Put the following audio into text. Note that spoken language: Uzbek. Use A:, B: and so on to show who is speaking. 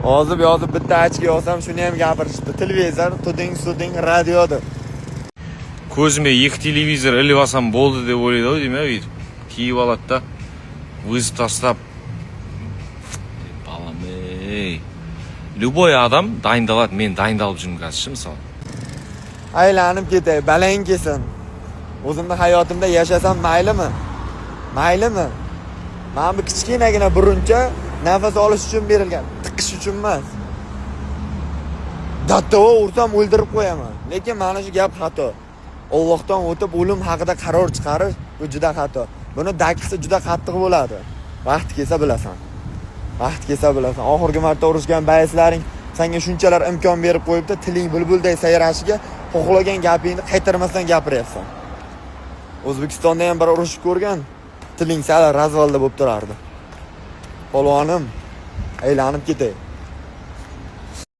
A: Yozib bitta ochka olsam shuni ham gapirishdi. Televizor, tuding, radiodir.
B: Ko'zimga 2 televizor ilib olsam bo'ldi deb o'ylaydi-ku, demak, kiyib oladi-da. O'zi tashlab. Balam ey. Любой odam dayndaladi, men dayndalib jurmag'achchi misol.
A: Aylanib ketay, balang kelsin. O'zimni hayotimda yashasam maylimi? Maylimi? Mana bu kichkinagina buruncha nafas olish uchun berilgan, tiqish uchun emas. Dattova ursam o'ldirib qo'yaman. Lekin mana shu gap xato. Allohdan o'tib o'lim haqida qaror chiqarish bu juda xato. Buni dakisi juda qattiq bo'ladi. Vaqt kelsa bilasan. Oxirgi marta urushgan bayslaring senga shunchalar imkon berib qo'yibdi, tiling bulbulday sayrashiga xohlagan gapingni qaytarmasdan gapiryapsan. O'zbekistonda ham bir urushib ko'rgan, tiling sal razvalda bo'lib turardi. Polvonim, aylanib ketay.